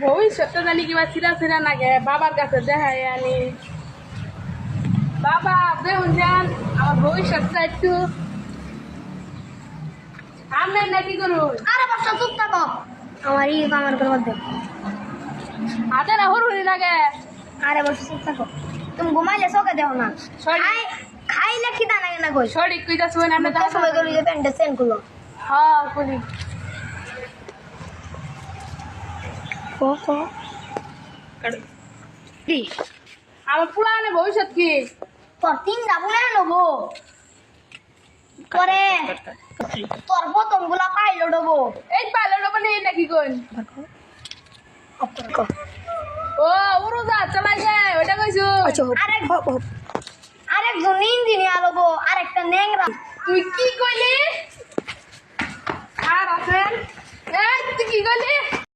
ভবিষ্যৎটা জানি কিবা ছিঁড়া ছিঁড়া নাগে বাবার কাছে দেখাই আনি বাবা দেখুন যান আমার ভবিষ্যৎটা একটু সামনে নাকি করুন আরে বাচ্চা চুপ থাকো আমার আমার মধ্যে হাতে না হরুনি লাগে আরে বাচ্চা চুপ থাকো তুমি ঘুমাইলে চোখে দেও না সরি খাইলে খিদা লাগে না কই সরি কই যাচ্ছ আমরা তার সময় গেলি যে প্যান্টে সেন করলো হ্যাঁ করি আমার পুরানে ভবিষ্যৎ কি তোর তিনটা বলে নেবো পরে তোর প্রথম গুলা পাইলো ডবো এই পাইলো মানে এই নাকি কোন ও উড়োজা চালাই যায় ওটা কইছো আরেকজন ইঞ্জিনিয়ার হবো আরেকটা ন্যাংরা তুই কি কইলি আর আছেন এই তুই কি কইলি